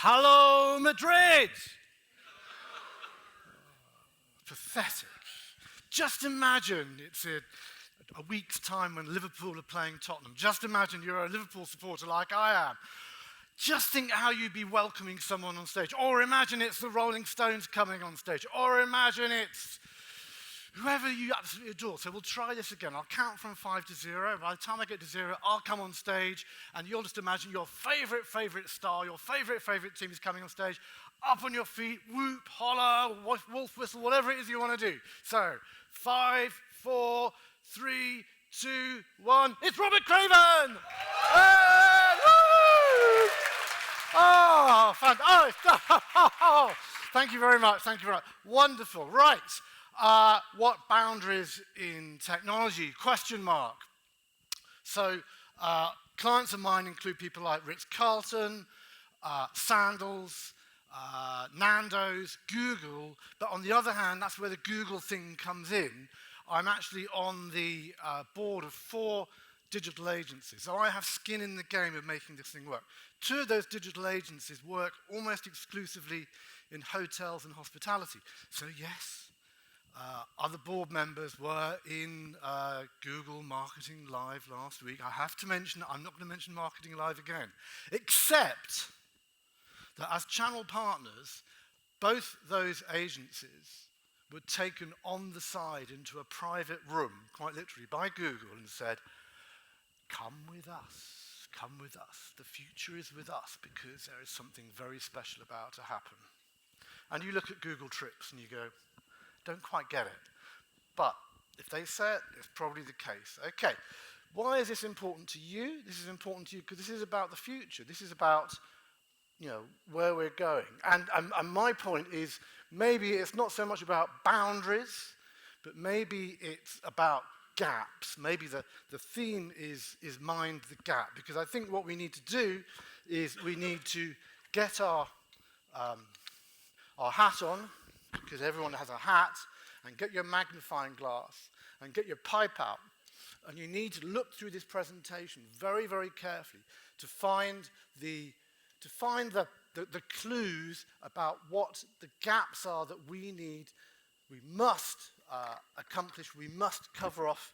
Hello, Madrid! Pathetic. Just imagine it's a week's time when Liverpool are playing Tottenham. Just imagine you're a Liverpool supporter like I am. Just think how you'd be welcoming someone on stage. Or imagine it's the Rolling Stones coming on stage. Or imagine it's whoever you absolutely adore. So we'll try this again. I'll count from 5 to 0. By the time I get to 0, I'll come on stage, and you'll just imagine your favorite star, your favorite team is coming on stage. Up on your feet, whoop, holler, wolf whistle, whatever it is you want to do. So, 5, 4, 3, 2, 1. It's Robert Craven! And, woo! Oh, fun. Oh, thank you very much. Thank you very much. Wonderful. Right. What boundaries in technology? Question mark. So, clients of mine include people like Ritz Carlton, Sandals, Nando's, Google, but on the other hand, that's where the Google thing comes in. I'm actually on the board of 4 digital agencies, so I have skin in the game of making this thing work. 2 of those digital agencies work almost exclusively in hotels and hospitality. So yes, other board members were in Google Marketing Live last week. I have to mention, I'm not going to mention Marketing Live again, except that as channel partners, both those agencies were taken on the side into a private room, quite literally, by Google and said, come with us, the future is with us because there is something very special about to happen. And you look at Google Trips and you go, don't quite get it. But if they say it, it's probably the case. Okay, why is this important to you? This is important to you because this is about the future. This is about, where we're going. And my point is, maybe it's not so much about boundaries, but maybe it's about gaps. Maybe the theme is mind the gap, because I think what we need to do is we need to get our hat on, because everyone has a hat, and get your magnifying glass, and get your pipe out. And you need to look through this presentation very, very carefully to find the clues about what the gaps are that we must accomplish, we must cover off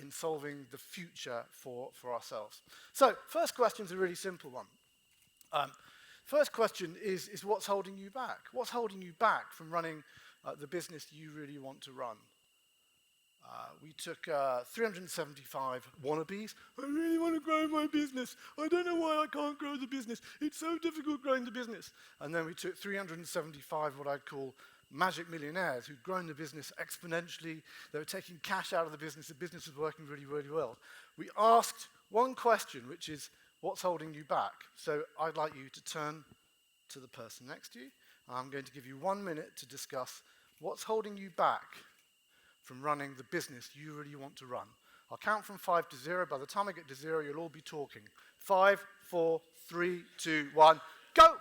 in solving the future for ourselves. So, first question is a really simple one. First question is what's holding you back? What's holding you back from running the business you really want to run? We took 375 wannabes. I really want to grow my business. I don't know why I can't grow the business. It's so difficult growing the business. And then we took 375 what I'd call magic millionaires who'd grown the business exponentially. They were taking cash out of the business was working really, really well. We asked one question, which is, what's holding you back? So I'd like you to turn to the person next to you. I'm going to give you 1 minute to discuss what's holding you back from running the business you really want to run. I'll count from 5 to 0. By the time I get to 0, you'll all be talking. 5, 4, 3, 2, 1, go!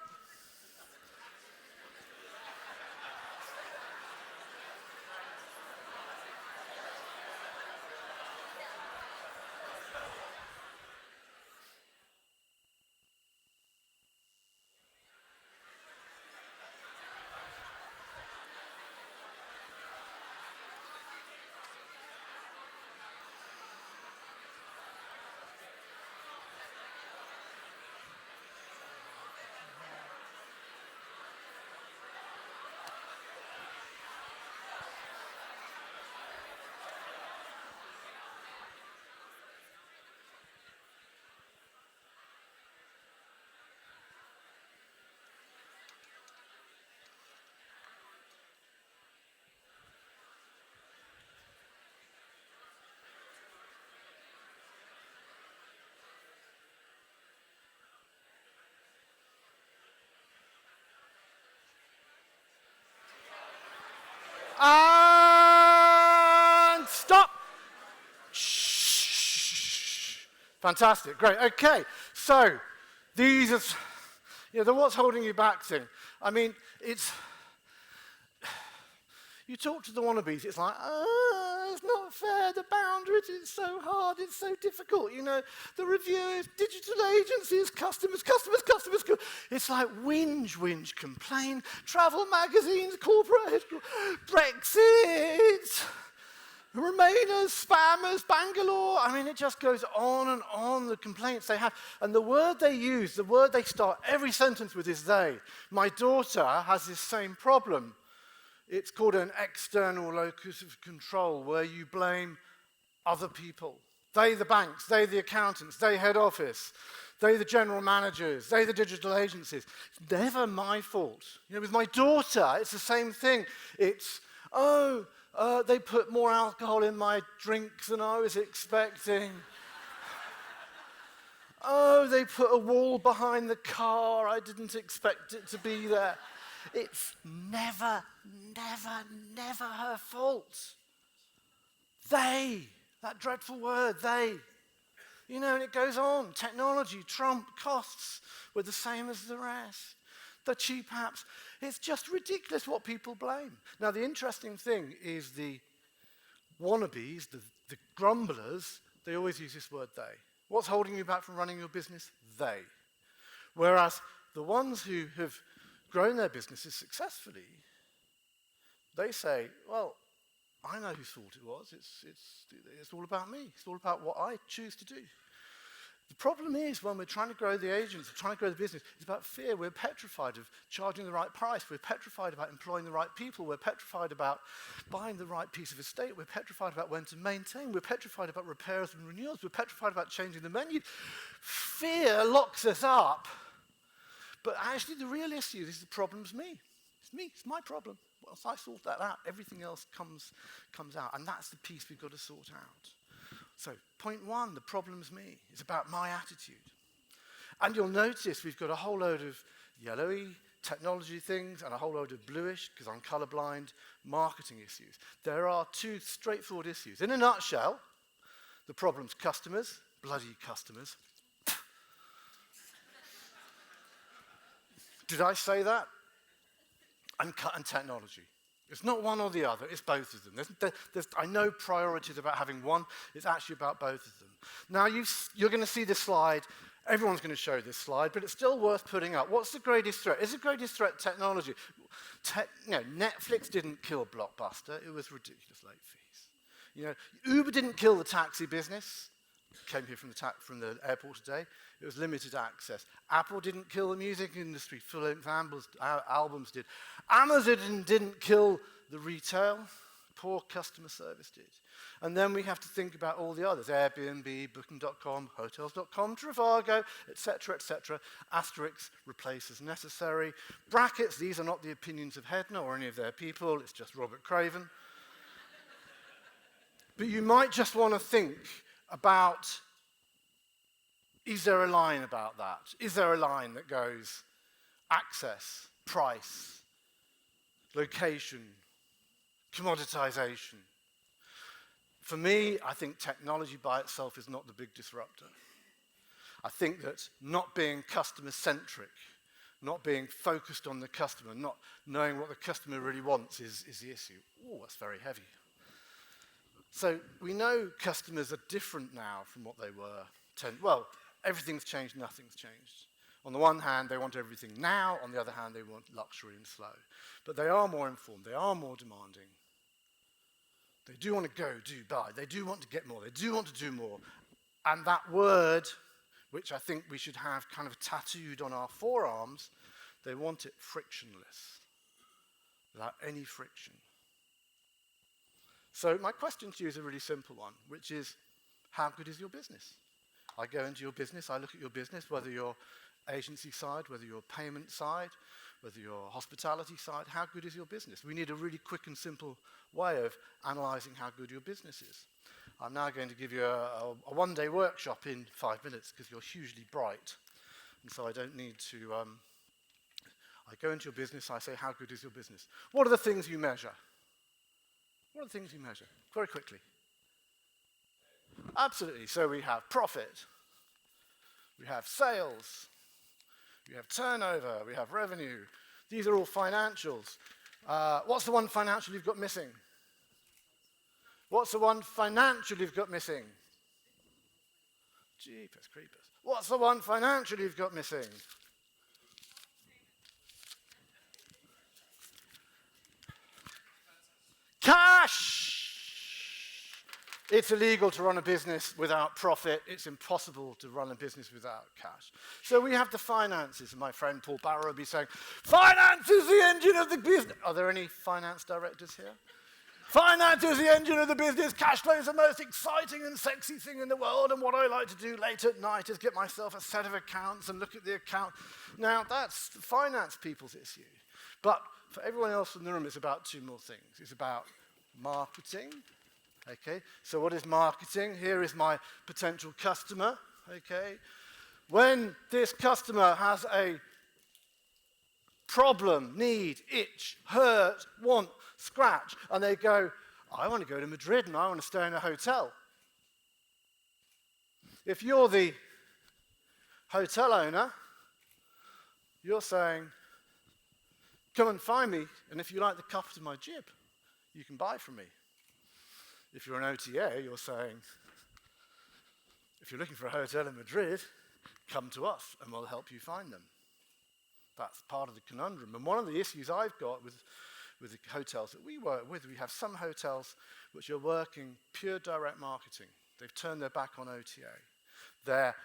And stop. Shh. Fantastic, great. Okay, so these are, the what's holding you back thing. I mean, You talk to the wannabes, it's like, it's not fair, the boundaries, it's so hard, it's so difficult, the reviewers, digital agencies, customers. It's like whinge, complain, travel magazines, corporate headquarters, Brexit, Remainers, spammers, Bangalore. I mean, it just goes on and on, the complaints they have. And the word they use, the word they start every sentence with is they. My daughter has this same problem. It's called an external locus of control, where you blame other people. They, the banks, they, the accountants, they, head office, they, the general managers, they, the digital agencies. It's never my fault. With my daughter, it's the same thing. It's, they put more alcohol in my drinks than I was expecting. They put a wall behind the car. I didn't expect it to be there. It's never her fault. They, that dreadful word, they. And it goes on. Technology, Trump, costs were the same as the rest. The cheap apps. It's just ridiculous what people blame. Now, the interesting thing is the wannabes, the grumblers, they always use this word they. What's holding you back from running your business? They. Whereas the ones who have grown their businesses successfully, they say, well, I know whose fault it was. It's all about me. It's all about what I choose to do. The problem is when we're trying to grow the agents, trying to grow the business, it's about fear. We're petrified of charging the right price. We're petrified about employing the right people. We're petrified about buying the right piece of estate. We're petrified about when to maintain. We're petrified about repairs and renewals. We're petrified about changing the menu. Fear locks us up. But actually the real issue is the problem's me. It's me. It's my problem. Once I sort that out, everything else comes out. And that's the piece we've got to sort out. So, point one, the problem's me. It's about my attitude. And you'll notice we've got a whole load of yellowy technology things and a whole load of bluish, because I'm colorblind, marketing issues. There are two straightforward issues. In a nutshell, the problem's customers, bloody customers. Did I say that? And technology. It's not one or the other, it's both of them. I know priorities about having one, it's actually about both of them. Now you're going to see this slide, everyone's going to show this slide, but it's still worth putting up. What's the greatest threat? Is the greatest threat technology? Netflix didn't kill Blockbuster, it was ridiculous late fees. Uber didn't kill the taxi business, came here from the airport today, it was limited access. Apple didn't kill the music industry, full-length albums did. Amazon didn't kill the retail, poor customer service did. And then we have to think about all the others, Airbnb, Booking.com, Hotels.com, Trivago, etc., etc. Asterisks, replace as necessary. Brackets, these are not the opinions of HEDNA or any of their people, it's just Robert Craven. But you might just want to think about, is there a line about that? Is there a line that goes access, price, location, commoditization? For me, I think technology by itself is not the big disruptor. I think that not being customer-centric, not being focused on the customer, not knowing what the customer really wants is the issue. Oh, that's very heavy. So we know customers are different now from what they were. Well, everything's changed, nothing's changed. On the one hand, they want everything now. On the other hand, they want luxury and slow. But they are more informed. They are more demanding. They do want to go, do, buy. They do want to get more. They do want to do more. And that word, which I think we should have kind of tattooed on our forearms, they want it frictionless, without any friction. So my question to you is a really simple one, which is, how good is your business? I go into your business, I look at your business, whether you're agency side, whether you're payment side, whether you're hospitality side, how good is your business? We need a really quick and simple way of analyzing how good your business is. I'm now going to give you a one-day workshop in 5 minutes because you're hugely bright. And so I don't need to, I go into your business, I say, how good is your business? What are the things you measure? What are the things you measure? Very quickly. Absolutely. So we have profit, we have sales, we have turnover, we have revenue. These are all financials. What's the one financial you've got missing? What's the one financial you've got missing? Jeepers creepers. What's the one financial you've got missing? Cash! It's illegal to run a business without profit. It's impossible to run a business without cash. So we have the finances, and my friend Paul Barrow will be saying, finance is the engine of the business. Are there any finance directors here? Finance is the engine of the business. Cash flow is the most exciting and sexy thing in the world, and what I like to do late at night is get myself a set of accounts and look at the account. Now, that's the finance people's issue. But for everyone else in the room, it's about two more things. It's about marketing. Okay, so what is marketing? Here is my potential customer. Okay, when this customer has a problem, need, itch, hurt, want, scratch, and they go, I want to go to Madrid and I want to stay in a hotel. If you're the hotel owner, you're saying, come and find me, and if you like the cuff to my jib, you can buy from me. If you're an OTA, you're saying, if you're looking for a hotel in Madrid, come to us and we'll help you find them. That's part of the conundrum. And one of the issues I've got with the hotels that we work with, we have some hotels which are working pure direct marketing. They've turned their back on OTA. Their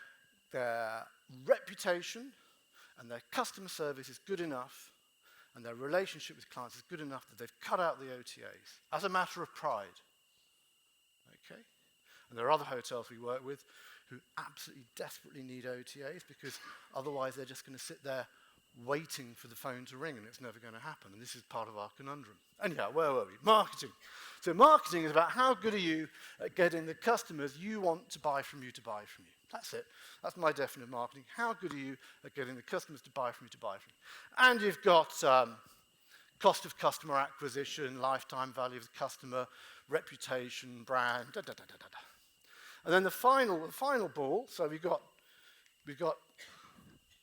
reputation and their customer service is good enough, and their relationship with clients is good enough that they've cut out the OTAs as a matter of pride. Okay? And there are other hotels we work with who absolutely desperately need OTAs because otherwise they're just going to sit there waiting for the phone to ring and it's never going to happen. And this is part of our conundrum. Anyhow, where were we? Marketing. So marketing is about how good are you at getting the customers you want to buy from you to buy from you. That's it. That's my definition of marketing. How good are you at getting the customers to buy from you to buy from you? And you've got cost of customer acquisition, lifetime value of the customer, reputation, brand, da, da, da, da, da. And then the final ball, so we've got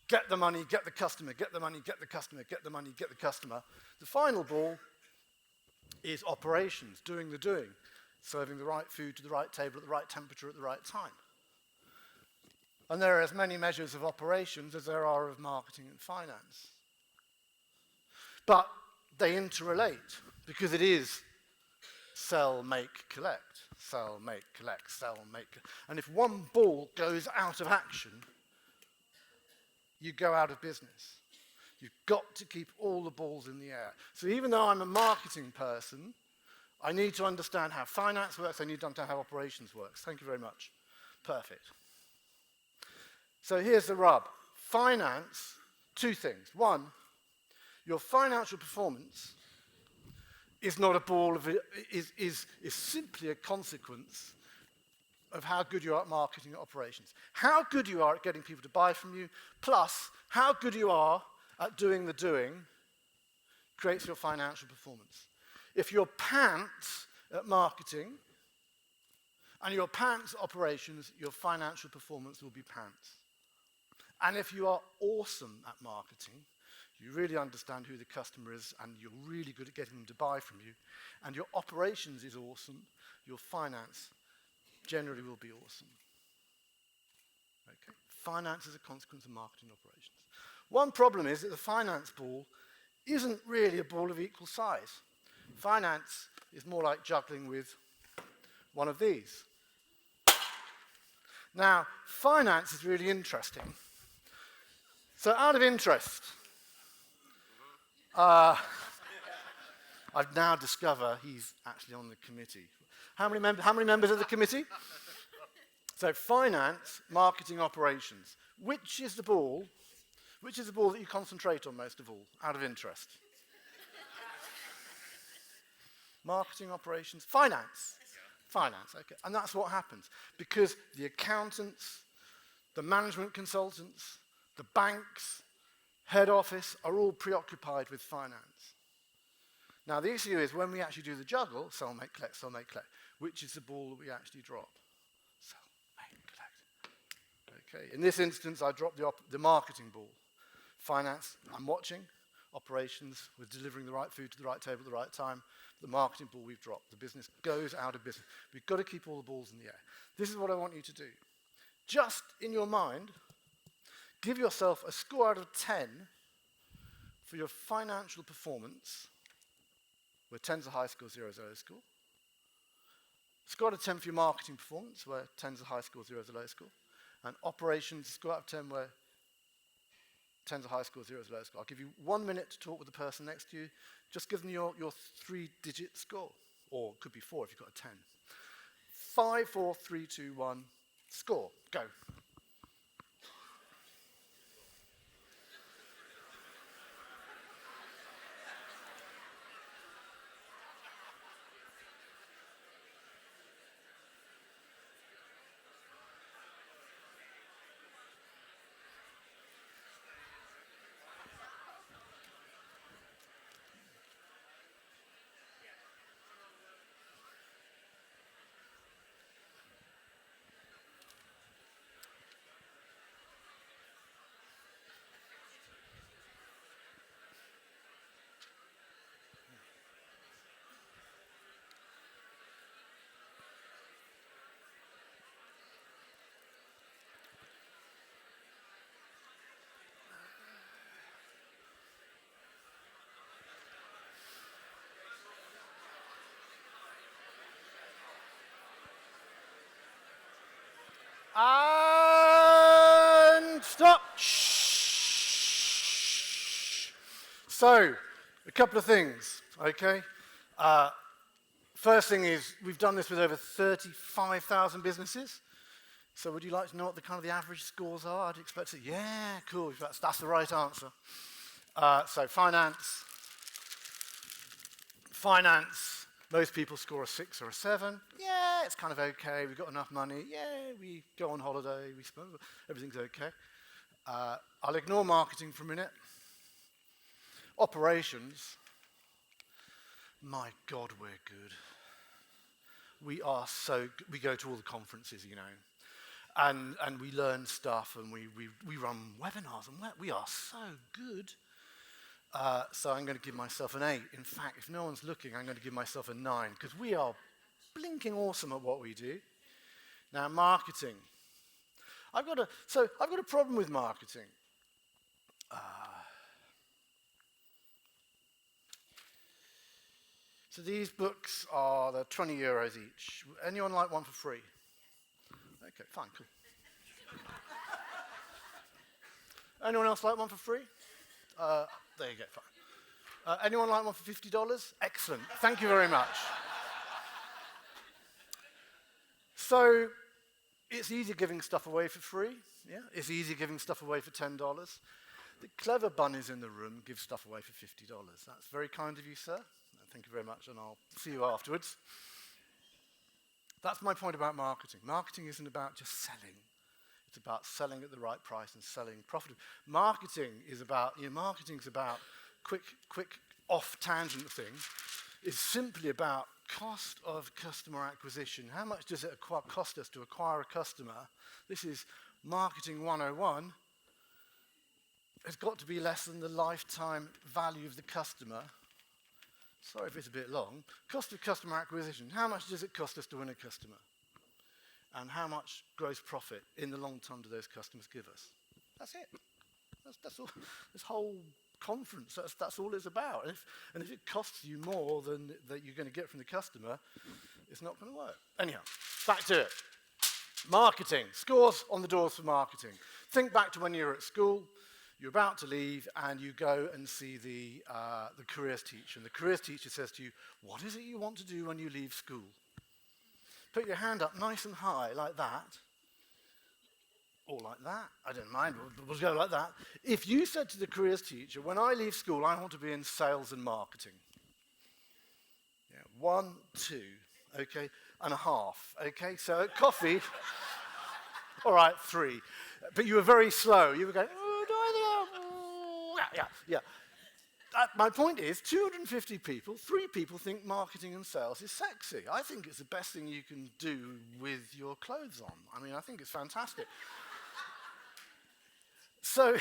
get the money, get the customer, get the money, get the customer, get the money, get the customer. The final ball is operations, doing the doing, serving the right food to the right table at the right temperature at the right time. And there are as many measures of operations as there are of marketing and finance. But they interrelate because it is sell, make, collect. Sell, make, collect, sell, make. And if one ball goes out of action, you go out of business. You've got to keep all the balls in the air. So even though I'm a marketing person, I need to understand how finance works, I need to understand how operations works. Thank you very much. Perfect. So here's the rub. Finance, two things. One, your financial performance is not a ball of is simply a consequence of how good you are at marketing and operations. How good you are at getting people to buy from you, plus how good you are at doing the doing, creates your financial performance. If you're pants at marketing and your pants at operations, your financial performance will be pants. And if you are awesome at marketing, you really understand who the customer is and you're really good at getting them to buy from you, and your operations is awesome, your finance generally will be awesome. Okay? Finance is a consequence of marketing operations. One problem is that the finance ball isn't really a ball of equal size. Finance is more like juggling with one of these. Now, finance is really interesting. So out of interest, I've now discovered he's actually on the committee. How many members of the committee? So finance, marketing, operations. Which is the ball that you concentrate on most of all, out of interest? Marketing, operations, finance. Finance, okay. And that's what happens. Because the accountants, the management consultants, the banks, head office are all preoccupied with finance. Now the issue is when we actually do the juggle, sell, make, collect, which is the ball that we actually drop? Sell, make, collect. Okay, in this instance I dropped the marketing ball. Finance, I'm watching. Operations, we're delivering the right food to the right table at the right time. The marketing ball we've dropped. The business goes out of business. We've got to keep all the balls in the air. This is what I want you to do. Just in your mind, give yourself a score out of 10 for your financial performance, where 10's a high score, 0's a low score. Score out of 10 for your marketing performance, where 10's a high score, 0's a low score. And operations, score out of 10, where 10's a high score, 0's a low score. I'll give you 1 minute to talk with the person next to you. Just give them your 3-digit score. Or it could be 4 if you've got a 10. 5, 4, 3, 2, 1, score. Go. And stop. Shh. So, a couple of things, okay? First thing is, we've done this with over 35,000 businesses. So would you like to know what the kind of the average scores are? I'd expect to, yeah, cool, that's the right answer. So finance, most people score a 6 or a 7. Yeah, it's kind of okay. We've got enough money. Yeah, we go on holiday. We spend, everything's okay. I'll ignore marketing for a minute. Operations. My God, we're good. We are so good. We go to all the conferences, you know, and we learn stuff, and we run webinars, and we are so good. So I'm going to give myself an 8. In fact, if no one's looking, I'm going to give myself a 9, because we are blinking awesome at what we do. Now, marketing. I've got a problem with marketing. So these books they're 20 euros each. Anyone like one for free? Okay, fine, cool. Anyone else like one for free? There you go, fine. Anyone like one for $50? Excellent, thank you very much. So, it's easy giving stuff away for free, yeah? It's easy giving stuff away for $10. The clever bunnies in the room give stuff away for $50. That's very kind of you, sir. Thank you very much, and I'll see you afterwards. That's my point about marketing. Marketing isn't about just selling. It's about selling at the right price and selling profitably. Marketing is about quick off-tangent thing. It's simply about cost of customer acquisition. How much does it cost us to acquire a customer? This is marketing 101. It's got to be less than the lifetime value of the customer. Sorry if it's a bit long. Cost of customer acquisition. How much does it cost us to win a customer? And how much gross profit in the long term do those customers give us? That's it. That's all. This whole conference, that's all it's about. And if it costs you more than that you're going to get from the customer, it's not going to work. Anyhow, back to it. Marketing. Scores on the doors for marketing. Think back to when you were at school. You're about to leave, and you go and see the careers teacher. And the careers teacher says to you, what is it you want to do when you leave school? Put your hand up nice and high, like that. Or like that. I don't mind. We'll go like that. If you said to the careers teacher, when I leave school, I want to be in sales and marketing. Yeah, 1, 2, okay, and a half. Okay, so coffee. All right, 3. But you were very slow. You were going, yeah. My point is, 250 people, 3 people think marketing and sales is sexy. I think it's the best thing you can do with your clothes on. I mean, I think it's fantastic. So,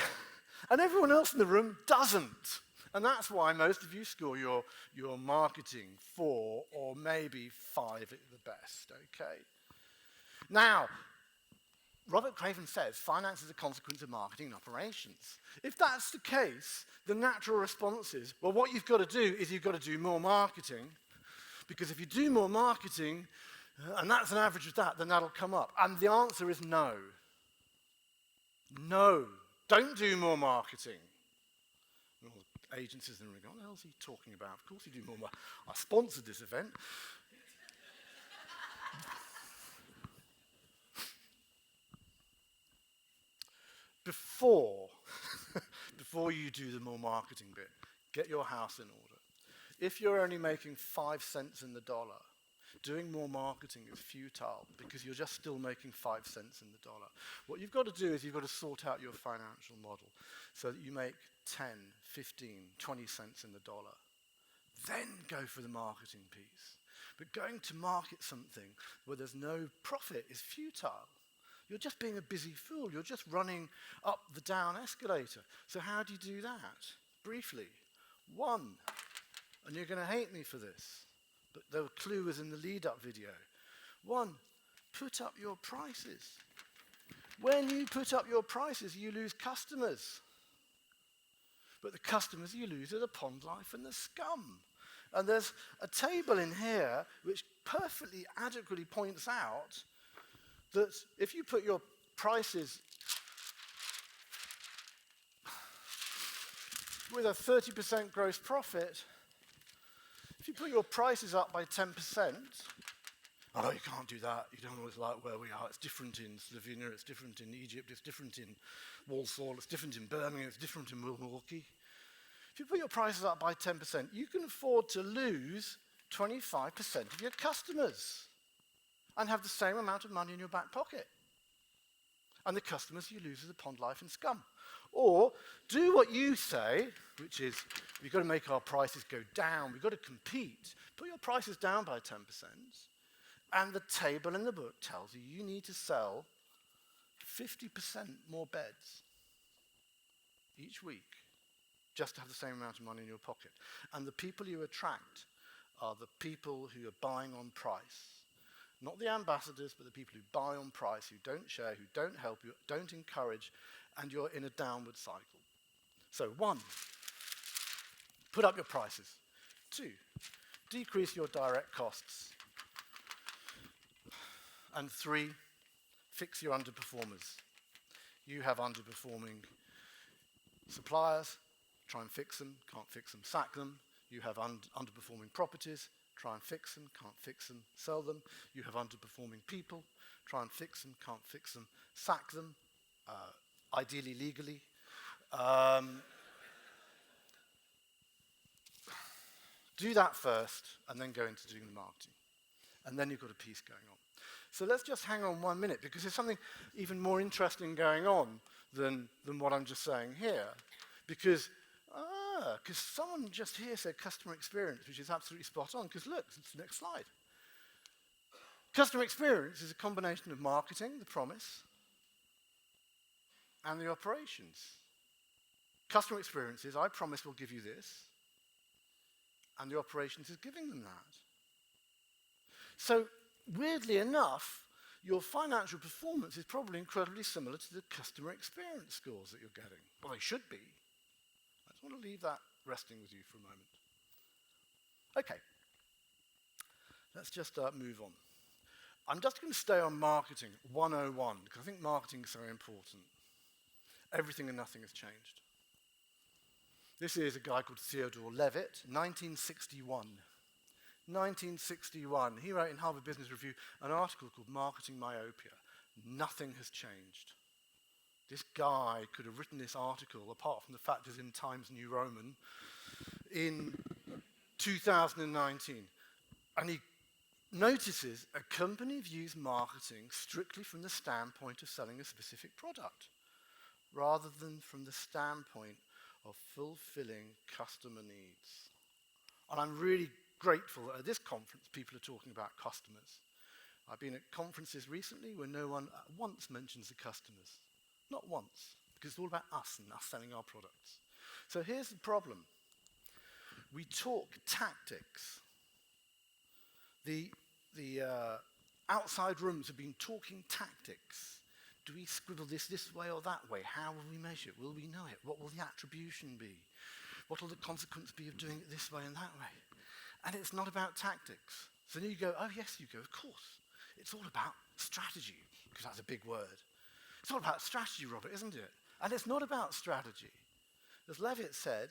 and everyone else in the room doesn't. And that's why most of you score your marketing 4 or maybe 5 at the best, okay? Now, Robert Craven says finance is a consequence of marketing and operations. If that's the case, the natural response is, well, what you've got to do is you've got to do more marketing, because if you do more marketing, and that's an average of that, then that'll come up. And the answer is no. No, don't do more marketing. And all the agencies in the room go, what the hell is he talking about? Of course you do more marketing. I sponsored this event. Before you do the more marketing bit, get your house in order. If you're only making 5 cents in the dollar, doing more marketing is futile because you're just still making 5 cents in the dollar. What you've got to do is you've got to sort out your financial model so that you make 10, 15, 20 cents in the dollar. Then go for the marketing piece. But going to market something where there's no profit is futile. You're just being a busy fool. You're just running up the down escalator. So how do you do that? Briefly. 1, and you're going to hate me for this, but the clue was in the lead-up video. 1, put up your prices. When you put up your prices, you lose customers. But the customers you lose are the pond life and the scum. And there's a table in here which perfectly adequately points out that if you put your prices with a 30% gross profit, if you put your prices up by 10%, oh, you can't do that. You don't always like where we are. It's different in Slovenia, it's different in Egypt, it's different in Walsall, it's different in Birmingham, it's different in Milwaukee. If you put your prices up by 10%, you can afford to lose 25% of your customers and have the same amount of money in your back pocket. And the customers you lose are the pond life and scum. Or do what you say, which is, we've got to make our prices go down, we've got to compete. Put your prices down by 10%, and the table in the book tells you you need to sell 50% more beds each week just to have the same amount of money in your pocket. And the people you attract are the people who are buying on price. Not the ambassadors, but the people who buy on price, who don't share, who don't help you, don't encourage, and you're in a downward cycle. So 1, put up your prices. 2, decrease your direct costs. And 3, fix your underperformers. You have underperforming suppliers, try and fix them, can't fix them, sack them. You have underperforming properties, try and fix them, can't fix them, sell them. You have underperforming people, try and fix them, can't fix them, sack them, ideally legally. Do that first, and then go into doing the marketing. And then you've got a piece going on. So let's just hang on 1 minute, because there's something even more interesting going on than what I'm just saying here. Because someone just here said customer experience, which is absolutely spot on, because look, it's the next slide. Customer experience is a combination of marketing, the promise, and the operations. Customer experience is, I promise we'll give you this, and the operations is giving them that. So, weirdly enough, your financial performance is probably incredibly similar to the customer experience scores that you're getting. Well, they should be. I just want to leave that resting with you for a moment. Okay. Let's just move on. I'm just going to stay on marketing 101, because I think marketing is so important. Everything and nothing has changed. This is a guy called Theodore Levitt, 1961. 1961, he wrote in Harvard Business Review an article called Marketing Myopia. Nothing has changed. This guy could have written this article, apart from the fact it's in Times New Roman, in 2019. And he notices a company views marketing strictly from the standpoint of selling a specific product, rather than from the standpoint of fulfilling customer needs. And I'm really grateful that at this conference people are talking about customers. I've been at conferences recently where no one once mentions the customers. Not once, because it's all about us and us selling our products. So here's the problem. We talk tactics. The outside rooms have been talking tactics. Do we scribble this way or that way? How will we measure it? Will we know it? What will the attribution be? What will the consequence be of doing it this way and that way? And it's not about tactics. So then you go, oh yes, you go, of course. It's all about strategy, because that's a big word. It's all about strategy, Robert, isn't it? And it's not about strategy. As Levitt said,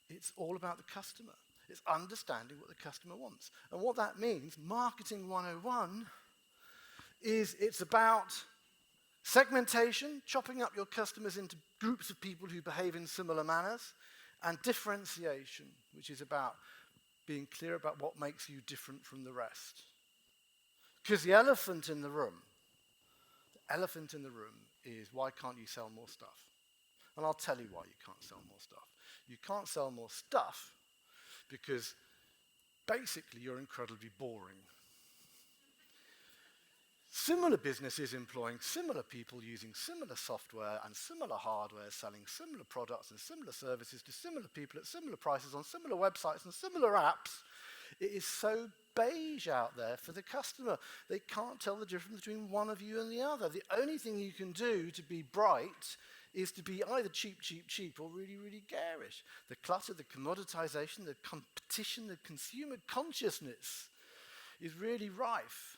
it's all about the customer. It's understanding what the customer wants. And what that means, Marketing 101, is it's about segmentation, chopping up your customers into groups of people who behave in similar manners, and differentiation, which is about being clear about what makes you different from the rest. Because the elephant in the room is, why can't you sell more stuff? And I'll tell you why you can't sell more stuff. You can't sell more stuff because basically you're incredibly boring. Similar businesses employing similar people using similar software and similar hardware, selling similar products and similar services to similar people at similar prices on similar websites and similar apps. It is so beige out there for the customer. They can't tell the difference between one of you and the other. The only thing you can do to be bright is to be either cheap, cheap, cheap, or really, really garish. The clutter, the commoditization, the competition, the consumer consciousness is really rife.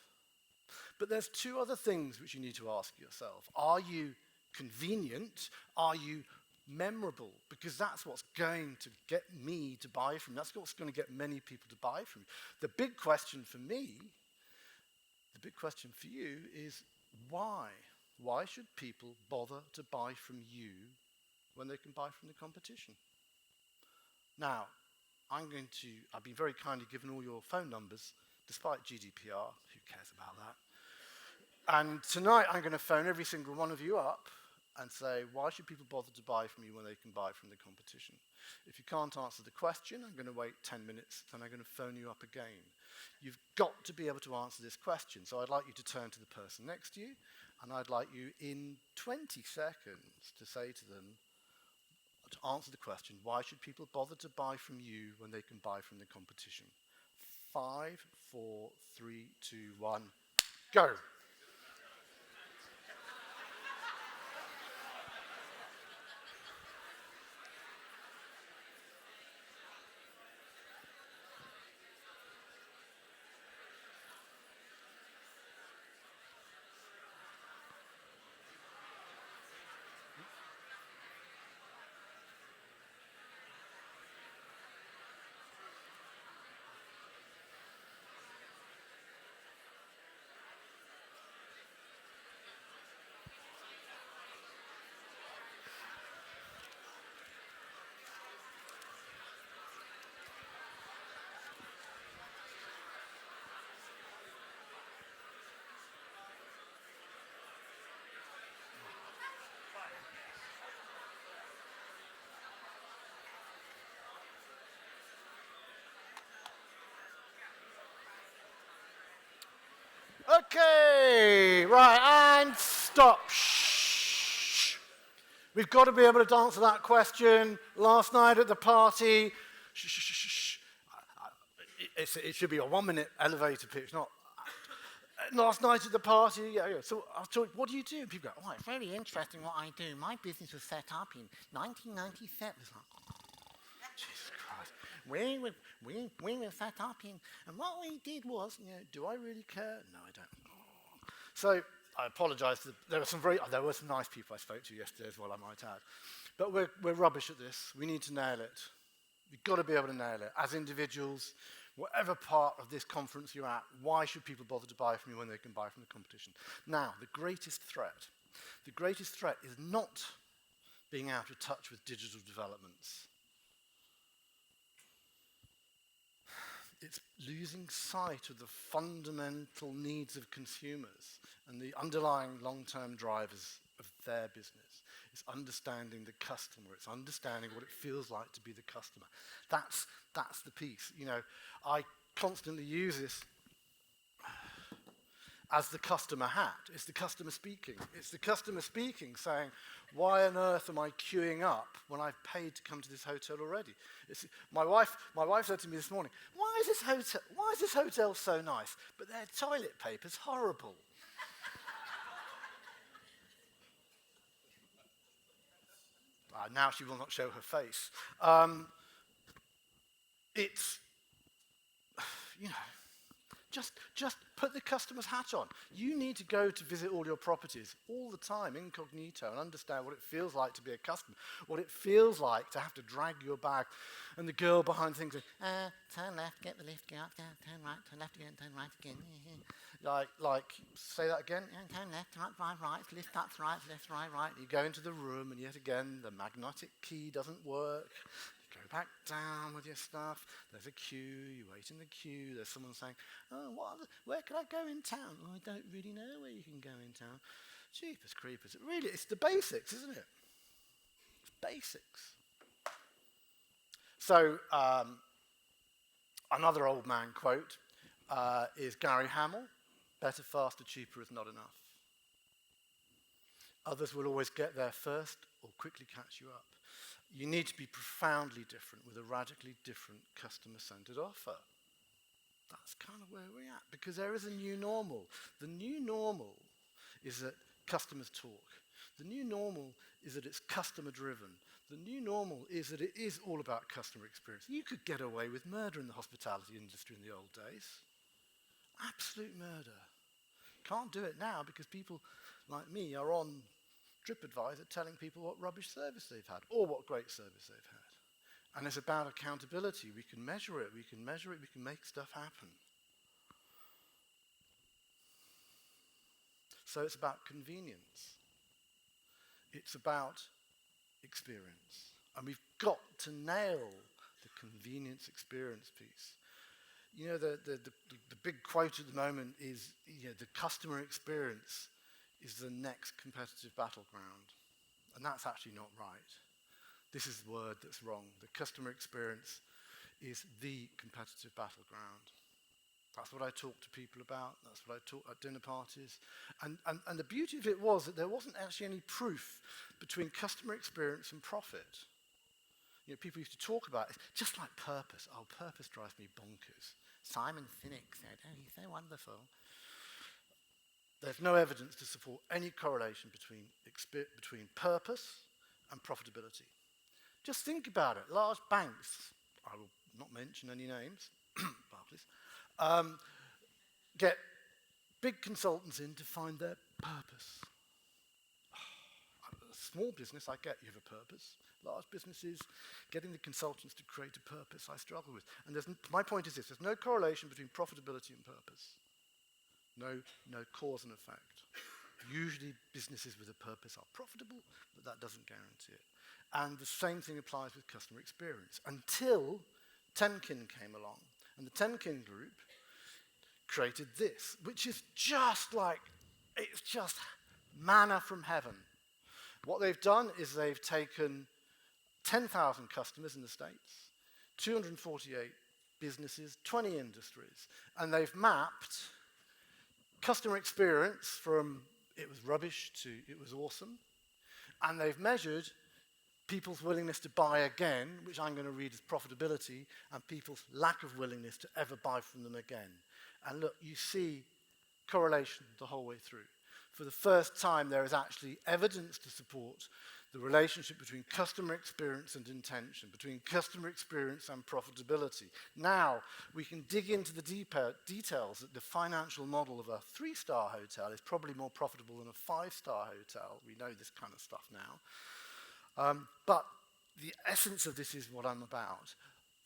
But there's two other things which you need to ask yourself. Are you convenient? Are you memorable? Because that's what's going to get me to buy from you. That's what's going to get many people to buy from you. The big question for me, the big question for you is why? Why should people bother to buy from you when they can buy from the competition? Now, I've been very kindly given all your phone numbers, despite GDPR. Who cares about that? And tonight I'm going to phone every single one of you up and say, why should people bother to buy from you when they can buy from the competition? If you can't answer the question, I'm going to wait 10 minutes, then I'm going to phone you up again. You've got to be able to answer this question. So I'd like you to turn to the person next to you, and I'd like you in 20 seconds to say to them, to answer the question, why should people bother to buy from you when they can buy from the competition? 5, 4, 3, 2, 1, go. Okay, right, and stop. Shh. We've got to be able to answer that question. Last night at the party, shh, shh, shh, shh. It should be a 1-minute elevator pitch, not last night at the party. Yeah. So I was talking, what do you do? And people go, oh, it's very interesting what I do. My business was set up in 1997. It's like, Jesus Christ. We were set up in, and what we did was, do I really care? No, I don't. So I apologise. There were some nice people I spoke to yesterday as well, I might add. But we're rubbish at this. We need to nail it. We've got to be able to nail it. As individuals, whatever part of this conference you're at, why should people bother to buy from you when they can buy from the competition? Now, the greatest threat is not being out of touch with digital developments. It's losing sight of the fundamental needs of consumers and the underlying long-term drivers of their business. It's understanding the customer. It's understanding what it feels like to be the customer. That's the piece. I constantly use this as the customer hat. It's the customer speaking. It's the customer speaking saying, why on earth am I queuing up when I've paid to come to this hotel already? My wife said to me this morning, why is this hotel so nice, but their toilet paper's horrible? Now she will not show her face. It's, you know, just put the customer's hat on. You need to go to visit all your properties all the time, incognito, and understand what it feels like to be a customer, what it feels like to have to drag your bag, and the girl behind things going, turn left, get the lift, go up, down, turn right, turn left again, turn right again. Like, say that again. Turn left, right, lift up, right, left, right. You go into the room, and yet again, the magnetic key doesn't work. Go back down with your stuff. There's a queue. You wait in the queue. There's someone saying, where can I go in town? I don't really know where you can go in town. Jeepers creepers. Really, it's the basics, isn't it? It's basics. So, another old man quote is Gary Hamel, better, faster, cheaper is not enough. Others will always get there first or quickly catch you up. You need to be profoundly different with a radically different customer-centered offer. That's kind of where we're at, because there is a new normal. The new normal is that customers talk. The new normal is that it's customer-driven. The new normal is that it is all about customer experience. You could get away with murder in the hospitality industry in the old days. Absolute murder. Can't do it now because people like me are on TripAdvisor telling people what rubbish service they've had or what great service they've had. And it's about accountability. We can measure it, we can make stuff happen. So it's about convenience. It's about experience. And we've got to nail the convenience experience piece. You know, the big quote at the moment is, the customer experience is the next competitive battleground. And that's actually not right. This is the word that's wrong. The customer experience is the competitive battleground. That's what I talk to people about. That's what I talk at dinner parties. And the beauty of it was that there wasn't actually any proof between customer experience and profit. People used to talk about it, just like purpose. Oh, purpose drives me bonkers. Simon Sinek said, he's so wonderful. There's no evidence to support any correlation between purpose and profitability. Just think about it. Large banks, I will not mention any names, Barclays, get big consultants in to find their purpose. Small business, I get you have a purpose. Large businesses, getting the consultants to create a purpose, I struggle with. And my point is this, there's no correlation between profitability and purpose. No cause and effect. Usually businesses with a purpose are profitable, but that doesn't guarantee it. And the same thing applies with customer experience. Until Temkin came along. And the Temkin group created this, which is it's just manna from heaven. What they've done is they've taken 10,000 customers in the States, 248 businesses, 20 industries, and they've mapped customer experience from it was rubbish to it was awesome, and they've measured people's willingness to buy again, which I'm going to read as profitability, and people's lack of willingness to ever buy from them again. And look, you see correlation the whole way through. For the first time, there is actually evidence to support the relationship between customer experience and intention, between customer experience and profitability. Now, we can dig into the details that the financial model of a 3-star hotel is probably more profitable than a 5-star hotel. We know this kind of stuff now. But the essence of this is what I'm about.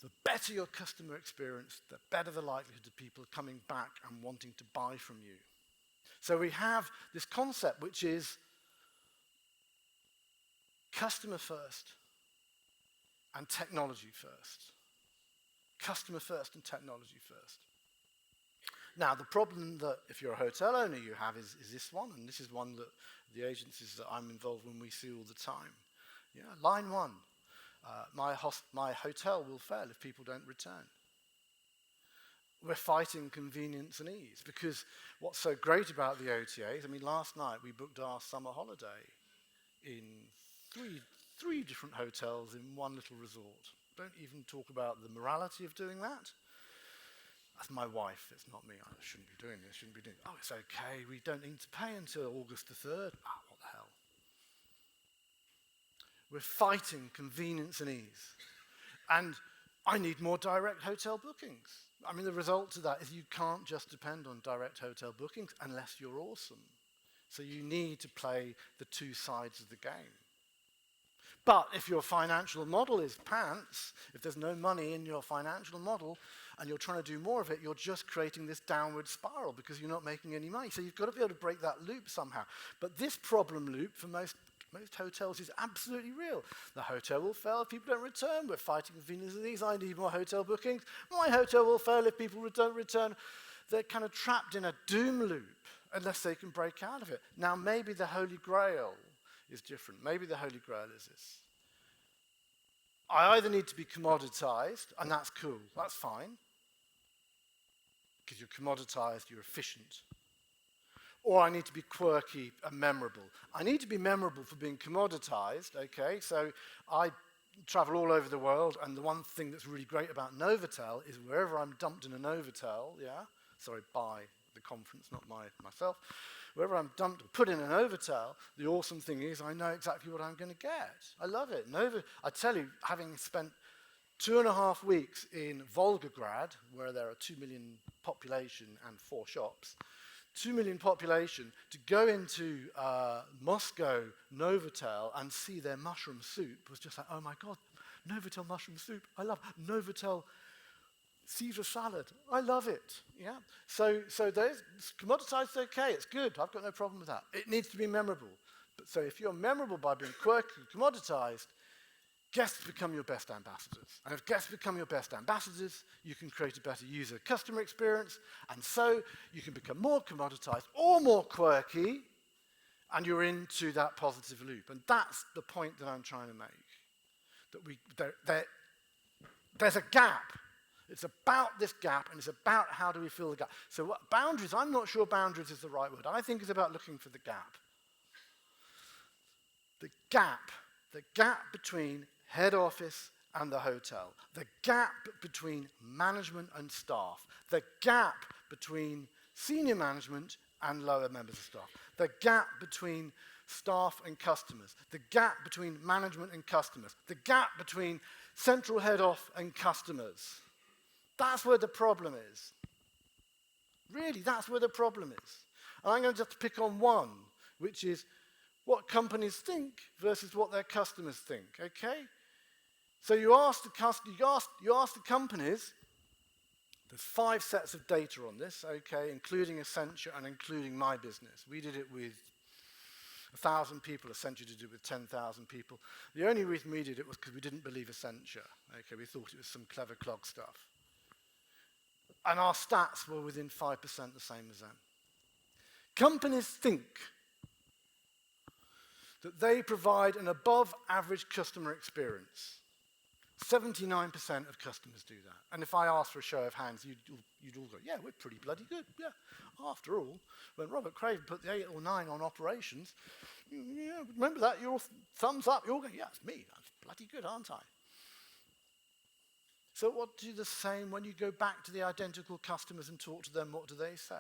The better your customer experience, the better the likelihood of people coming back and wanting to buy from you. So we have this concept which is customer first and technology first. Customer first and technology first. Now, the problem that if you're a hotel owner you have is this one, and this is one that the agencies that I'm involved in, we see all the time. Yeah, line one, my hotel will fail if people don't return. we're fighting convenience and ease, because what's so great about the OTAs, I mean, last night we booked our summer holiday in three different hotels in one little resort. Don't even talk about the morality of doing that. That's my wife, it's not me. I shouldn't be doing this, shouldn't be doing it. Oh, it's okay, we don't need to pay until August the 3rd. Ah, what the hell. We're fighting convenience and ease. And I need more direct hotel bookings. I mean, the result of that is you can't just depend on direct hotel bookings unless you're awesome. So you need to play the two sides of the game. But if your financial model is pants, if there's no money in your financial model and you're trying to do more of it, you're just creating this downward spiral because you're not making any money. So you've got to be able to break that loop somehow. But this problem loop for most hotels is absolutely real. The hotel will fail if people don't return. We're fighting convenience of these. I need more hotel bookings. My hotel will fail if people don't return. They're kind of trapped in a doom loop unless they can break out of it. Now, maybe the Holy Grail is different. Maybe the Holy Grail is this. I either need to be commoditized, and that's cool, that's fine, because you're commoditized, you're efficient. Or I need to be quirky and memorable. I need to be memorable for being commoditized, okay? So I travel all over the world, and the one thing that's really great about Novotel is wherever I'm dumped in a Novotel, by the conference, not myself, wherever I'm dumped or put in an Novotel, the awesome thing is I know exactly what I'm going to get. I love it. I tell you, having spent 2.5 weeks in Volgograd, where there are 2 million population and 4 shops, 2 million population, to go into Moscow Novotel and see their mushroom soup was just like, oh my God, Novotel mushroom soup. I love Novotel Caesar salad. I love it. Yeah. So there's commoditized. Okay, it's good. I've got no problem with that. It needs to be memorable. But so if you're memorable by being quirky, commoditized, guests become your best ambassadors. And if guests become your best ambassadors, you can create a better user customer experience. And so you can become more commoditized or more quirky, and you're into that positive loop. And that's the point that I'm trying to make. That there's a gap. It's about this gap, and it's about how do we fill the gap. So boundaries, I'm not sure boundaries is the right word. I think it's about looking for the gap. The gap between head office and the hotel. The gap between management and staff. The gap between senior management and lower members of staff. The gap between staff and customers. The gap between management and customers. The gap between central head off and customers. That's where the problem is. Really, that's where the problem is. And I'm going to just pick on one, which is what companies think versus what their customers think, okay? So you ask the companies, there's 5 sets of data on this, okay, including Accenture and including my business. We did it with 1,000 people, Accenture did it with 10,000 people. The only reason we did it was because we didn't believe Accenture, okay? We thought it was some clever clog stuff. And our stats were within 5% the same as them. Companies think that they provide an above-average customer experience. 79% of customers do that. And if I ask for a show of hands, you'd all go, yeah, we're pretty bloody good, yeah. After all, when Robert Craven put the 8 or 9 on operations, yeah, remember that, you're all thumbs up, you're all going, yeah, it's me, that's bloody good, aren't I? So what do the same when you go back to the identical customers and talk to them, what do they say?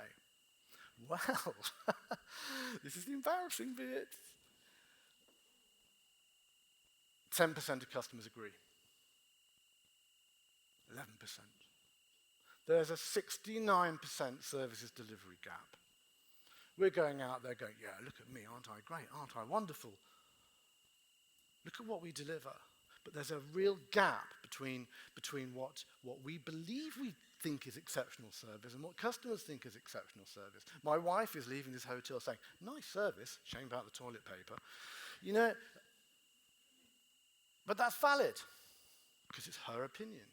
Well, this is the embarrassing bit. 10% of customers agree. 11%. There's a 69% services delivery gap. We're going out there going, yeah, look at me, aren't I great, aren't I wonderful? Look at what we deliver. But there's a real gap between what we believe we think is exceptional service and what customers think is exceptional service. My wife is leaving this hotel saying, nice service, shame about the toilet paper. You know, but that's valid, because it's her opinion.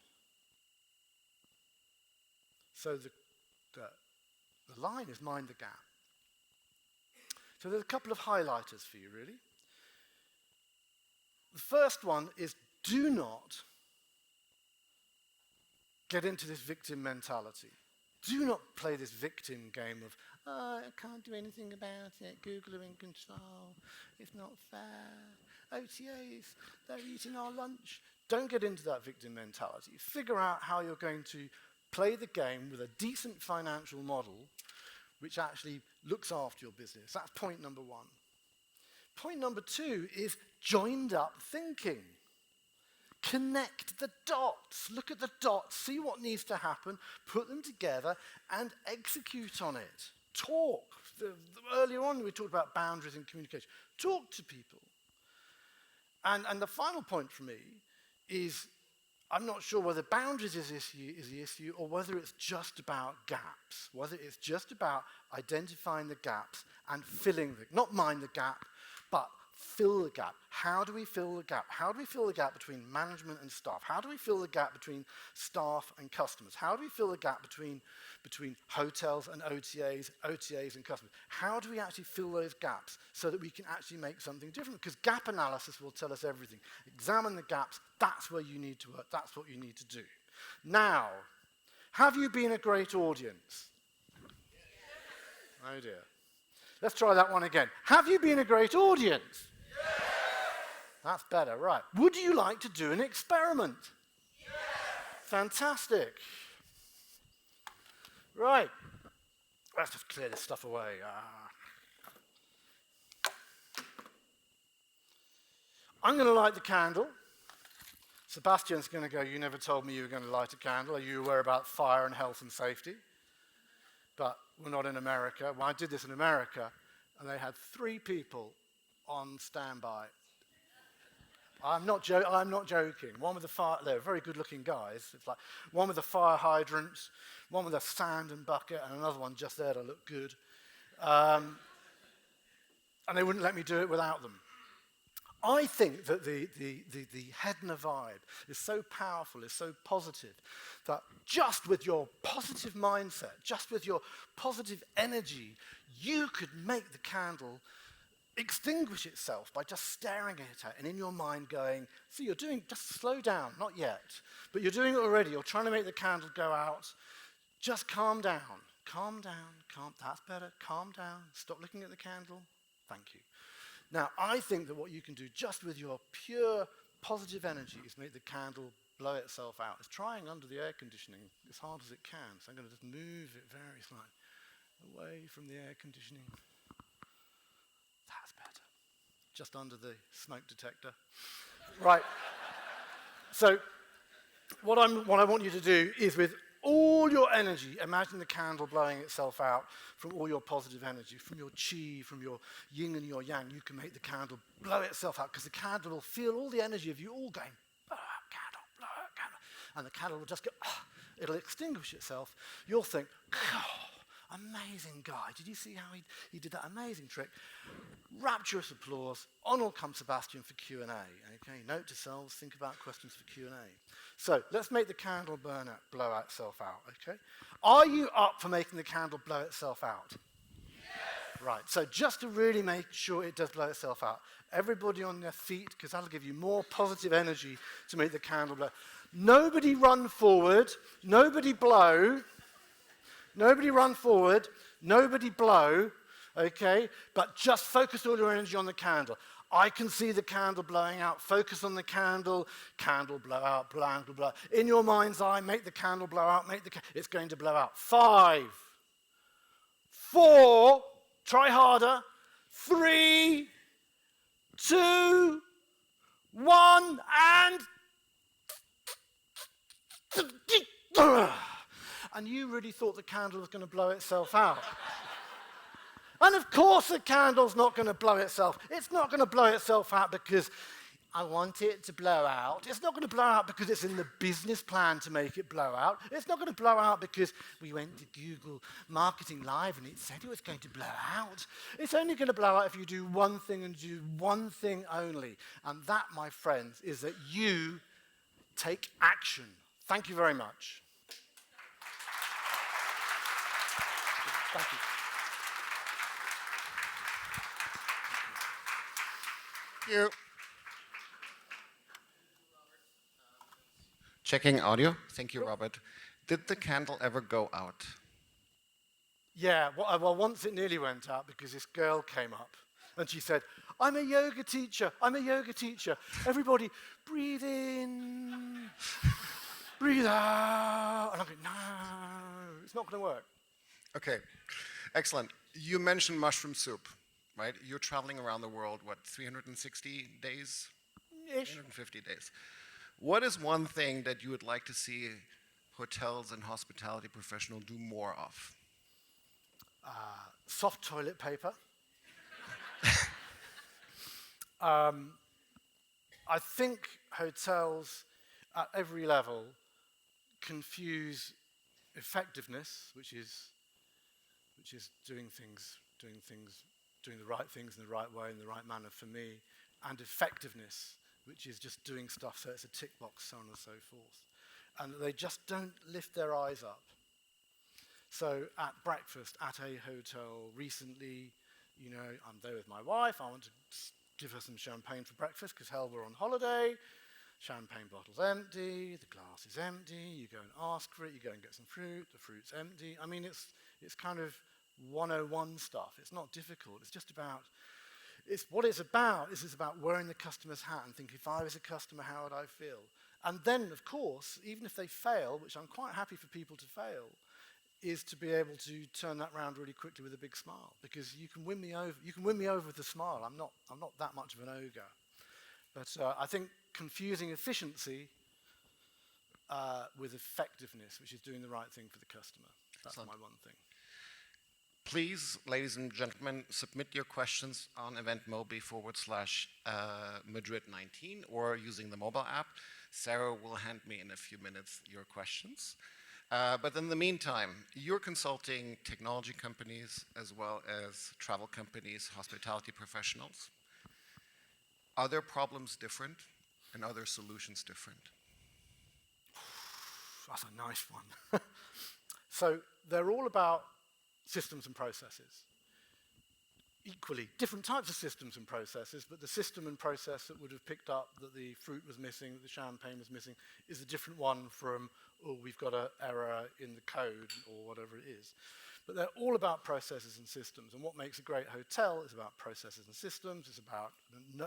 So the line is mind the gap. So there's a couple of highlighters for you, really. The first one is do not get into this victim mentality. Do not play this victim game of, oh, I can't do anything about it, Google are in control, it's not fair, OTAs, they're eating our lunch. Don't get into that victim mentality. Figure out how you're going to play the game with a decent financial model which actually looks after your business. That's point number one. Point number two is joined up thinking. Connect the dots. Look at the dots, see what needs to happen, put them together, and execute on it. Talk. Earlier on, we talked about boundaries in communication. Talk to people. And the final point for me is, I'm not sure whether boundaries is the issue or whether it's just about gaps, whether it's just about identifying the gaps and filling the, not mind the gap, but fill the gap. How do we fill the gap? How do we fill the gap between management and staff? How do we fill the gap between staff and customers? How do we fill the gap between hotels and OTAs, OTAs and customers? How do we actually fill those gaps so that we can actually make something different? Because gap analysis will tell us everything. Examine the gaps, that's where you need to work, that's what you need to do. Now, have you been a great audience? Oh dear. Let's try that one again. Have you been a great audience? Yes. That's better, right. Would you like to do an experiment? Yes. Fantastic. Right. Let's just clear this stuff away. I'm going to light the candle. Sebastian's going to go, you never told me you were going to light a candle. Are you aware about fire and health and safety? But we're not in America. Well, I did this in America, and they had 3 people on standby. I'm not joking. One with the fire, they're very good-looking guys. It's like one with a fire hydrant, one with a sand and bucket, and another one just there to look good. And they wouldn't let me do it without them. I think that the HEDNA vibe is so powerful, is so positive, that just with your positive mindset, just with your positive energy, you could make the candle extinguish itself by just staring at it and in your mind going, see, you're doing, just slow down, not yet, but you're doing it already, you're trying to make the candle go out, just calm down, that's better, calm down, stop looking at the candle, thank you. Now, I think that what you can do just with your pure positive energy is make the candle blow itself out. It's trying under the air conditioning as hard as it can. So I'm going to just move it very slightly away from the air conditioning. That's better. Just under the smoke detector. Right. So what I want you to do is with all your energy, imagine the candle blowing itself out from all your positive energy, from your chi, from your yin and your yang. You can make the candle blow itself out because the candle will feel all the energy of you all going, blow out candle, blow out candle. And the candle will just go, it'll extinguish itself. You'll think, oh, amazing guy. Did you see how he did that amazing trick? Rapturous applause. On will come Sebastian for Q&A. Okay, note to selves, think about questions for Q&A. So let's make the candle blow itself out, okay? Are you up for making the candle blow itself out? Yes. Right, so just to really make sure it does blow itself out, everybody on their feet, because that'll give you more positive energy to make the candle blow. Nobody run forward, nobody blow, nobody run forward, nobody blow, okay? But just focus all your energy on the candle. I can see the candle blowing out. Focus on the candle. Candle blow out, candle blow out. In your mind's eye, make the candle blow out. It's going to blow out. 5, 4, try harder. 3, 2, 1, and you really thought the candle was going to blow itself out. And of course the candle's not going to blow itself. It's not going to blow itself out because I want it to blow out. It's not going to blow out because it's in the business plan to make it blow out. It's not going to blow out because we went to Google Marketing Live and it said it was going to blow out. It's only going to blow out if you do one thing and do one thing only. And that, my friends, is that you take action. Thank you very much. Thank you. Thank you. Checking audio. Thank you, Robert. Did the candle ever go out? Yeah, well, once it nearly went out because this girl came up and she said, I'm a yoga teacher, I'm a yoga teacher. Everybody, breathe in, breathe out. And I'm going, no, it's not going to work. Okay, excellent. You mentioned mushroom soup, right? You're traveling around the world, what, 360 days? Ish. 350 days. What is one thing that you would like to see hotels and hospitality professionals do more of? Soft toilet paper. I think hotels at every level confuse effectiveness, which is doing the right things in the right way, in the right manner for me, and effectiveness, which is just doing stuff so it's a tick box, so on and so forth. And they just don't lift their eyes up. So at breakfast at a hotel recently, you know, I'm there with my wife, I want to give her some champagne for breakfast because hell, we're on holiday. Champagne bottle's empty, the glass is empty, you go and ask for it, you go and get some fruit, the fruit's empty. I mean, it's kind of 101 stuff. It's not difficult. It's just about, what it's about is it's about wearing the customer's hat and thinking, if I was a customer, how would I feel? And then, of course, even if they fail, which I'm quite happy for people to fail, is to be able to turn that round really quickly with a big smile, because you can win me over. You can win me over with a smile. I'm not that much of an ogre. But I think confusing efficiency with effectiveness, which is doing the right thing for the customer. That's Excellent. my one thing. Please, ladies and gentlemen, submit your questions on eventmobi/Madrid19 or using the mobile app. Sarah will hand me in a few minutes your questions. But in the meantime, you're consulting technology companies as well as travel companies, hospitality professionals. Are their problems different and are their solutions different? That's a nice one. So they're all about systems and processes. Equally, different types of systems and processes, but the system and process that would have picked up that the fruit was missing, that the champagne was missing, is a different one from, oh, we've got an error in the code or whatever it is. But they're all about processes and systems. And what makes a great hotel is about processes and systems. It's about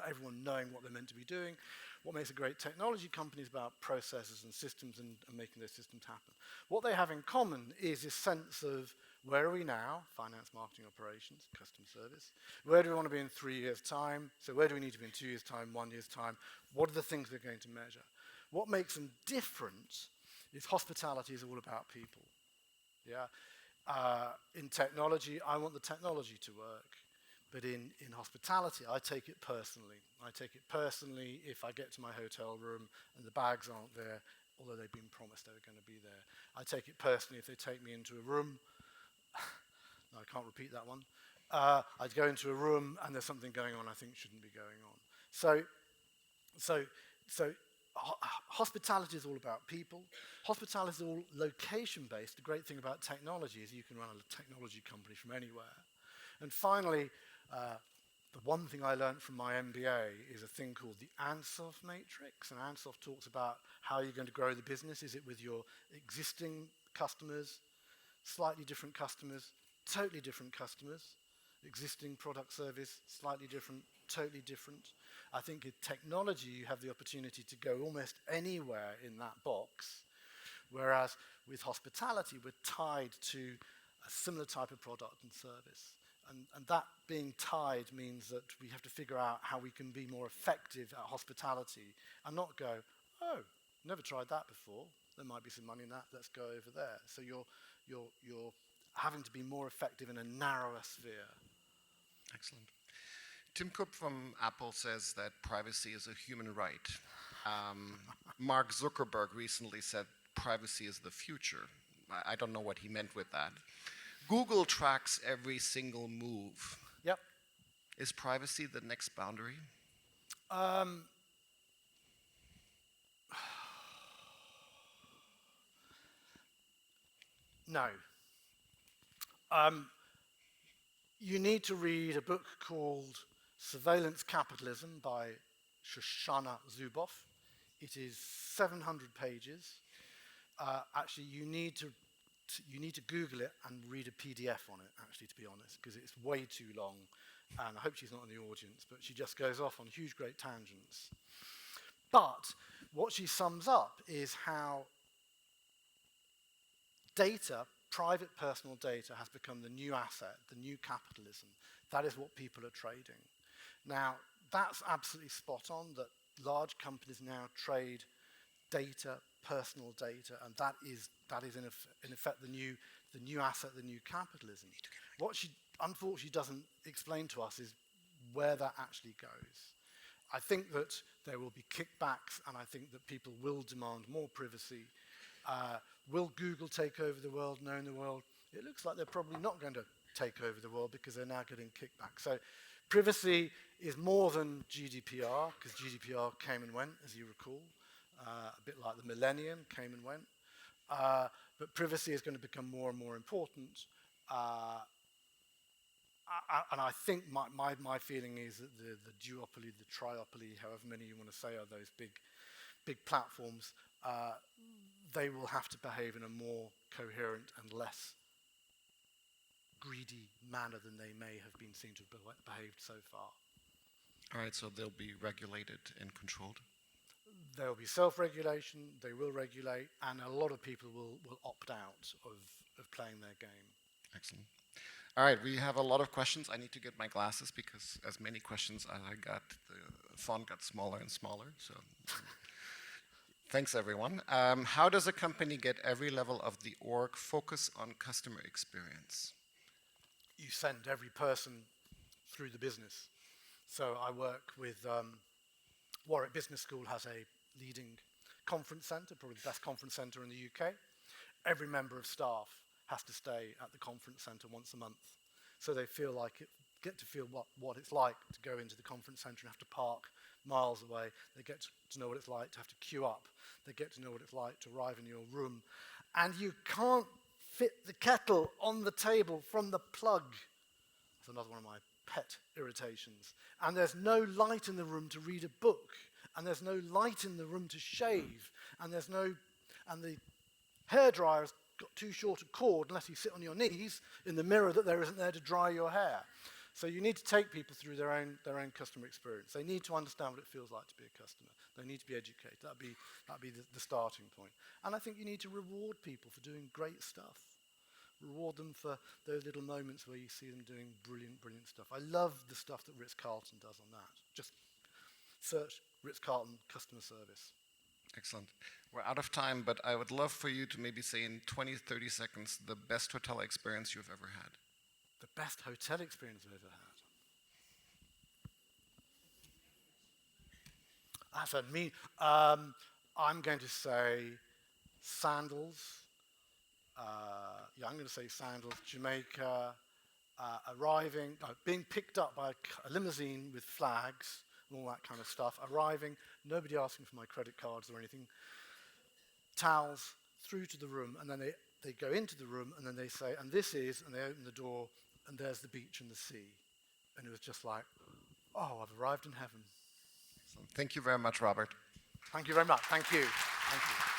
everyone knowing what they're meant to be doing. What makes a great technology company is about processes and systems and making those systems happen. What they have in common is this sense of where are we now? Finance, marketing, operations, customer service. Where do we want to be in 3 years' time? So where do we need to be in 2 years' time, 1 year's time? What are the things we're going to measure? What makes them different is hospitality is all about people. Yeah. In technology, I want the technology to work. But in hospitality, I take it personally. I take it personally if I get to my hotel room and the bags aren't there, although they've been promised they were going to be there. I take it personally if they take me into a room. No, I can't repeat that one. I'd go into a room and there's something going on I think shouldn't be going on. So hospitality is all about people. Hospitality is all location-based. The great thing about technology is you can run a technology company from anywhere. And finally, the one thing I learned from my MBA is a thing called the Ansoff matrix. And Ansoff talks about how you're going to grow the business. Is it with your existing customers, slightly different customers, totally different customers, existing product service, slightly different, totally different. I think in technology you have the opportunity to go almost anywhere in that box, whereas with hospitality we're tied to a similar type of product and service. And that being tied means that we have to figure out how we can be more effective at hospitality and not go, oh, never tried that before. There might be some money in that, let's go over there. So you're having to be more effective in a narrower sphere. Excellent. Tim Cook from Apple says that privacy is a human right. Mark Zuckerberg recently said privacy is the future. I don't know what he meant with that. Google tracks every single move. Yep. Is privacy the next boundary? No. You need to read a book called Surveillance Capitalism by Shoshana Zuboff. It is 700 pages. Actually, you need to you need to Google it and read a PDF on it, actually, to be honest, because it's way too long. And I hope she's not in the audience, but she just goes off on huge, great tangents. But what she sums up is how data, private personal data, has become the new asset, the new capitalism. That is what people are trading. Now, that's absolutely spot on, that large companies now trade data, personal data, and that is in effect the new asset, the new capitalism. What she unfortunately doesn't explain to us is where that actually goes. I think that there will be kickbacks, and I think that people will demand more privacy. Will Google take over the world, own the world? It looks like they're probably not going to take over the world because they're now getting kickback. So privacy is more than GDPR, because GDPR came and went, as you recall, a bit like the millennium came and went. But privacy is going to become more and more important. And I think my feeling is that the duopoly, the triopoly, however many you want to say, are those big platforms, they will have to behave in a more coherent and less greedy manner than they may have been seen to have behaved so far. All right, so they'll be regulated and controlled? There will be self-regulation, they will regulate, and a lot of people will opt out of playing their game. Excellent. All right, we have a lot of questions. I need to get my glasses because as many questions as I got, the font got smaller and smaller. So thanks, everyone. How does a company get every level of the org focus on customer experience? You send every person through the business. So I work with Warwick Business School has a leading conference centre, probably the best conference centre in the UK. Every member of staff has to stay at the conference centre once a month. So they feel like get to feel what it's like to go into the conference centre and have to park miles away. They get to know what it's like to have to queue up. They get to know what it's like to arrive in your room. And you can't fit the kettle on the table from the plug. That's another one of my pet irritations. And there's no light in the room to read a book. And there's no light in the room to shave. And the hairdryer's got too short a cord unless you sit on your knees in the mirror that there isn't there to dry your hair. So you need to take people through their own customer experience. They need to understand what it feels like to be a customer. They need to be educated. That'd be the starting point. And I think you need to reward people for doing great stuff. Reward them for those little moments where you see them doing brilliant, brilliant stuff. I love the stuff that Ritz Carlton does on that. Just search Ritz Carlton customer service. Excellent. We're out of time, but I would love for you to maybe say in 20, 30 seconds the best hotel experience you've ever had. The best hotel experience I've ever had. That's a me. I'm going to say Sandals. I'm going to say Sandals, Jamaica, being picked up by a limousine with flags and all that kind of stuff, arriving, nobody asking for my credit cards or anything, towels through to the room, and then they go into the room, and then they say, and this is, and they open the door, and there's the beach and the sea. And it was just like, oh, I've arrived in heaven. So thank you very much, Robert. Thank you very much. Thank you. Thank you.